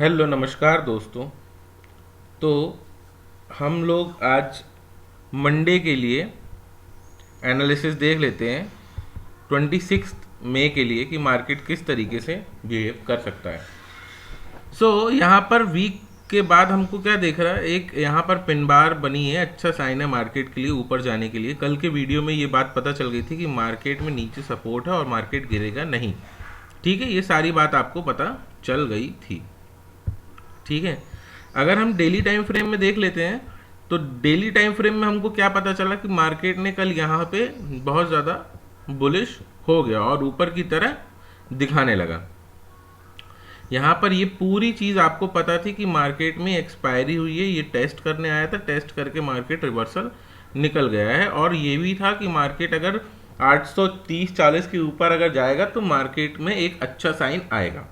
Hello नमस्कार दोस्तों। तो हम लोग आज मंडे के लिए एनालिसिस देख लेते हैं 26 मई के लिए कि मार्केट किस तरीके से बिहेव कर सकता है। यहाँ पर वीक के बाद हमको क्या देख रहा है, एक यहाँ पर पिन बार बनी है, अच्छा साइन है मार्केट के लिए ऊपर जाने के लिए। कल के वीडियो में ये बात पता चल गई थी कि मार्केट में नीचे सपोर्ट है और मार्केट गिरेगा नहीं। ठीक है, ये सारी बात आपको पता चल गई थी। ठीक है, अगर हम डेली टाइम फ्रेम में देख लेते हैं तो डेली टाइम फ्रेम में हमको क्या पता चला कि मार्केट ने कल यहाँ पे बहुत ज़्यादा बुलिश हो गया और ऊपर की तरह दिखाने लगा। यहाँ पर ये पूरी चीज़ आपको पता थी कि मार्केट में एक्सपायरी हुई है, ये टेस्ट करने आया था, टेस्ट करके मार्केट रिवर्सल निकल गया है। और ये भी था कि मार्केट अगर 830-40 के ऊपर अगर जाएगा तो मार्केट में एक अच्छा साइन आएगा।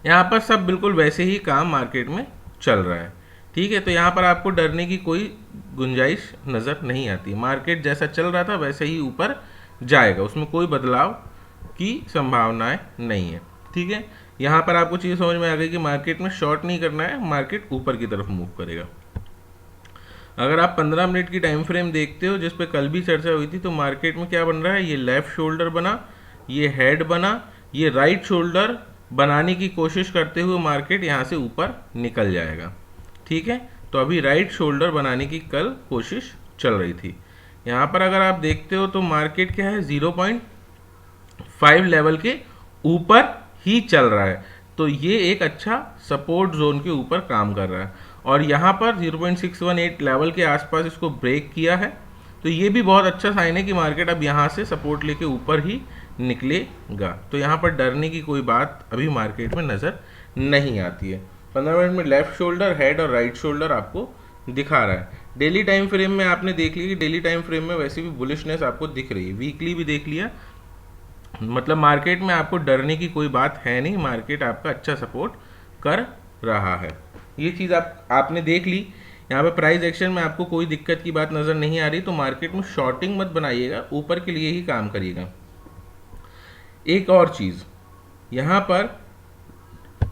यहाँ पर सब बिल्कुल वैसे ही काम मार्केट में चल रहा है। ठीक है, तो यहाँ पर आपको डरने की कोई गुंजाइश नज़र नहीं आती। मार्केट जैसा चल रहा था वैसे ही ऊपर जाएगा, उसमें कोई बदलाव की संभावनाएं नहीं है। ठीक है, यहाँ पर आपको चीज़ समझ में आ गई कि मार्केट में शॉर्ट नहीं करना है, मार्केट ऊपर की तरफ मूव करेगा। अगर आप 15 मिनट की टाइम फ्रेम देखते हो, जिस पे कल भी चर्चा हुई थी, तो मार्केट में क्या बन रहा है, ये लेफ्ट शोल्डर बना, ये हेड बना, ये राइट शोल्डर बनाने की कोशिश करते हुए मार्केट यहाँ से ऊपर निकल जाएगा। ठीक है, तो अभी राइट शोल्डर बनाने की कल कोशिश चल रही थी। यहाँ पर अगर आप देखते हो तो मार्केट क्या है, 0.5 लेवल के ऊपर ही चल रहा है, तो ये एक अच्छा सपोर्ट जोन के ऊपर काम कर रहा है। और यहाँ पर 0.618 लेवल के आसपास इसको ब्रेक किया है, तो ये भी बहुत अच्छा साइन है कि मार्केट अब यहाँ से सपोर्ट लेके ऊपर ही निकलेगा। तो यहाँ पर डरने की कोई बात अभी मार्केट में नज़र नहीं आती है। 15 मिनट में लेफ्ट शोल्डर, हेड और राइट शोल्डर आपको दिखा रहा है। डेली टाइम फ्रेम में आपने देख लिया कि डेली टाइम फ्रेम में वैसे भी बुलिशनेस आपको दिख रही है, वीकली भी देख लिया, मतलब मार्केट में आपको डरने की कोई बात है नहीं, मार्केट आपका अच्छा सपोर्ट कर रहा है। ये चीज़ आपने देख ली। यहाँ पे प्राइस एक्शन में आपको कोई दिक्कत की बात नज़र नहीं आ रही, तो मार्केट में शॉर्टिंग मत बनाइएगा, ऊपर के लिए ही काम करिएगा। एक और चीज़, यहाँ पर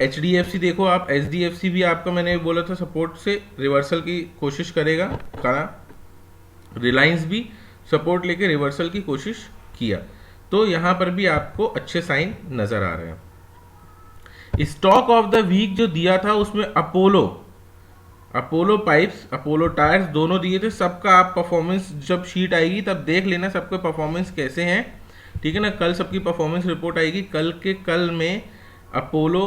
HDFC देखो आप, HDFC भी आपका मैंने बोला था सपोर्ट से रिवर्सल की कोशिश करेगा, करा। रिलायंस भी सपोर्ट लेके रिवर्सल की कोशिश किया, तो यहाँ पर भी आपको अच्छे साइन नज़र आ रहे हैं। स्टॉक ऑफ द वीक जो दिया था उसमें अपोलो पाइप्स, अपोलो टायर्स दोनों दिए थे। सबका आप परफॉर्मेंस जब शीट आएगी तब देख लेना सबके परफॉर्मेंस कैसे हैं। ठीक है ना, कल सबकी परफॉर्मेंस रिपोर्ट आएगी। कल में अपोलो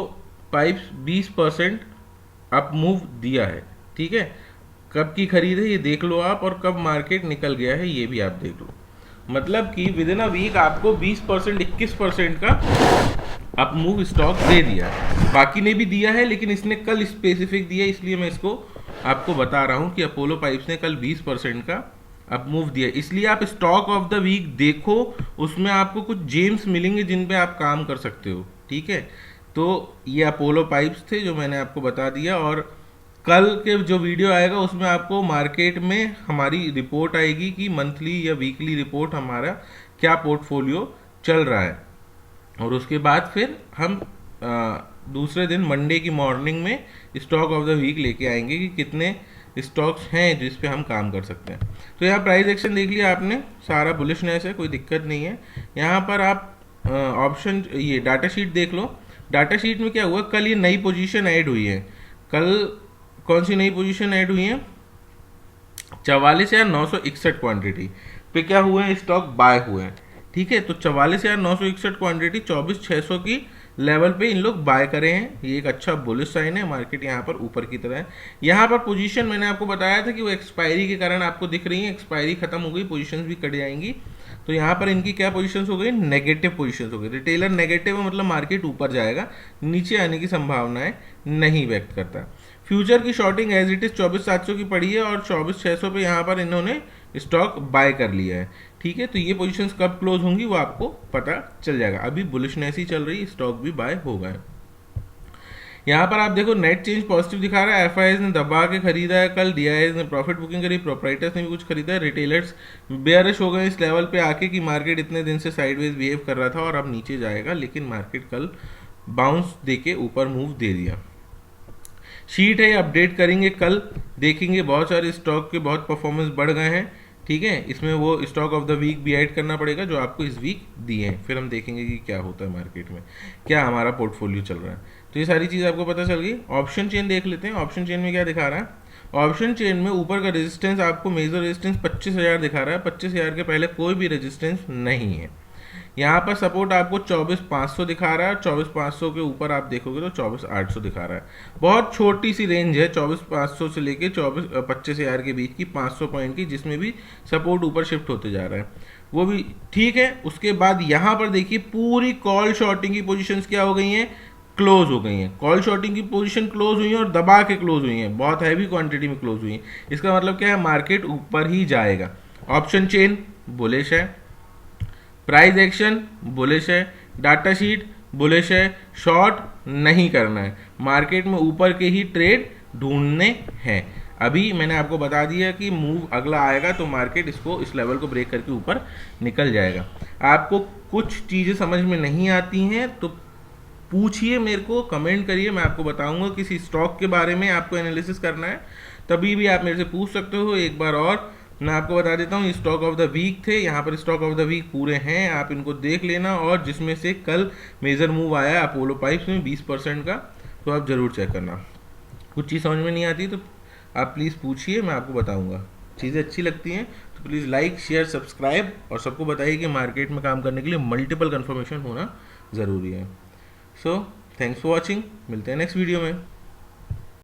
पाइप्स 20% अप मूव दिया है। ठीक है, कब की खरीद है ये देख लो आप, और कब मार्केट निकल गया है ये भी आप देख लो। मतलब कि विद इन अ वीक आपको 20%, 21% का अप मूव स्टॉक दे दिया है। बाकी ने भी दिया है, लेकिन इसने कल स्पेसिफिक दिया, इसलिए मैं इसको आपको बता रहा हूँ कि अपोलो पाइप्स ने कल 20% का अप मूव दिया। इसलिए आप स्टॉक ऑफ द वीक देखो, उसमें आपको कुछ जेम्स मिलेंगे जिन पे आप काम कर सकते हो। ठीक है, तो ये अपोलो पाइप्स थे जो मैंने आपको बता दिया। और कल के जो वीडियो आएगा उसमें आपको मार्केट में हमारी रिपोर्ट आएगी कि मंथली या वीकली रिपोर्ट हमारा क्या पोर्टफोलियो चल रहा है, और उसके बाद फिर हम दूसरे दिन मंडे की मॉर्निंग में स्टॉक ऑफ द वीक लेके आएंगे कि कितने स्टॉक्स हैं जिस पे हम काम कर सकते हैं। तो यहाँ प्राइस एक्शन देख लिया आपने, सारा बुलिशनेस है, कोई दिक्कत नहीं है। यहाँ पर आप ऑप्शन ये डाटा शीट देख लो। डाटा शीट में क्या हुआ, कल ये नई पोजीशन ऐड हुई है। कल कौन सी नई पोजीशन ऐड हुई है, 44,961 क्वांटिटी पे क्या हुए हैं, स्टॉक बाय हुए हैं। ठीक है, तो 44,961 क्वांटिटी 24,600 की लेवल पे इन लोग बाय करे हैं। ये एक अच्छा बुलिश साइन है, मार्केट यहाँ पर ऊपर की तरह है। यहाँ पर पोजीशन मैंने आपको बताया था कि वो एक्सपायरी के कारण आपको दिख रही है, एक्सपायरी खत्म हो गई, पोजीशंस भी कट जाएंगी। तो यहाँ पर इनकी क्या पोजीशंस हो गई, नेगेटिव पोजीशंस हो गई। रिटेलर नेगेटिव है, मतलब मार्केट ऊपर जाएगा, नीचे आने की संभावनाएं नहीं व्यक्त करता। फ्यूचर की शॉर्टिंग एज इट इज 24,700 की पड़ी है और 24,600 पे यहाँ पर इन्होंने स्टॉक बाय कर लिया है। ठीक है, तो ये पोजीशंस कब क्लोज होंगी वो आपको पता चल जाएगा। अभी बुलिशनेस ही चल रही, स्टॉक भी बाय हो गए। यहाँ पर आप देखो नेट चेंज पॉजिटिव दिखा रहा है, एफआईआईज ने दबा के खरीदा है कल, डीआईआईज ने प्रॉफिट बुकिंग करी, प्रोप्राइटर्स ने भी कुछ खरीदा है, रिटेलर्स बेयरिश हो गए इस लेवल पे आके कि मार्केट इतने दिन से साइडवेज बिहेव कर रहा था और अब नीचे जाएगा, लेकिन मार्केट कल बाउंस देके ऊपर मूव दे दिया। शीट है, अपडेट करेंगे कल, देखेंगे बहुत सारे स्टॉक के बहुत परफॉर्मेंस बढ़ गए हैं, ठीक है। इसमें वो स्टॉक ऑफ द वीक भी ऐड करना पड़ेगा जो आपको इस वीक दिए हैं, फिर हम देखेंगे कि क्या होता है मार्केट में, क्या हमारा पोर्टफोलियो चल रहा है। तो ये सारी चीज़ आपको पता चल गई। ऑप्शन चेन देख लेते हैं, ऑप्शन चेन में क्या दिखा रहा है। ऑप्शन चेन में ऊपर का रेजिस्टेंस आपको मेजर रेजिस्टेंस 25,000 दिखा रहा है, 25,000 के पहले कोई भी रेजिस्टेंस नहीं है। यहाँ पर सपोर्ट आपको 24,500 दिखा रहा है, 24,500 के ऊपर आप देखोगे तो 24,800 दिखा रहा है। बहुत छोटी सी रेंज है 24,500 से लेके 25,000 के बीच की, 500 पॉइंट की, जिसमें भी सपोर्ट ऊपर शिफ्ट होते जा रहा है, वो भी ठीक है। उसके बाद यहाँ पर देखिए पूरी कॉल शॉर्टिंग की पोजीशंस क्या हो गई हैं, क्लोज हो गई हैं। कॉल शॉर्टिंग की पोजीशन क्लोज हुई है और दबा के क्लोज हुई हैं, बहुत हैवी क्वांटिटी में क्लोज हुई हैं। इसका मतलब क्या है, मार्केट ऊपर ही जाएगा। ऑप्शन चेन बुलिश है, प्राइस एक्शन बुलिश है, डाटा शीट बुलिश है, शॉर्ट नहीं करना है, मार्केट में ऊपर के ही ट्रेड ढूंढने हैं। अभी मैंने आपको बता दिया कि मूव अगला आएगा तो मार्केट इसको, इस लेवल को ब्रेक करके ऊपर निकल जाएगा। आपको कुछ चीज़ें समझ में नहीं आती हैं तो पूछिए मेरे को, कमेंट करिए, मैं आपको बताऊंगा। किसी स्टॉक के बारे में आपको एनालिसिस करना है तभी भी आप मेरे से पूछ सकते हो। एक बार और मैं आपको बता देता हूँ, स्टॉक ऑफ द वीक थे, यहाँ पर स्टॉक ऑफ द वीक पूरे हैं, आप इनको देख लेना। और जिसमें से कल मेजर मूव आया अपोलो पाइप्स में 20% का, तो आप ज़रूर चेक करना। कुछ चीज़ समझ में नहीं आती तो आप प्लीज़ पूछिए, मैं आपको बताऊँगा। चीज़ें अच्छी लगती हैं तो प्लीज़ लाइक शेयर सब्सक्राइब, और सबको बताइए कि मार्केट में काम करने के लिए मल्टीपल कन्फर्मेशन होना ज़रूरी है। सो थैंक्स फॉर वॉचिंग, मिलते हैं नेक्स्ट वीडियो में।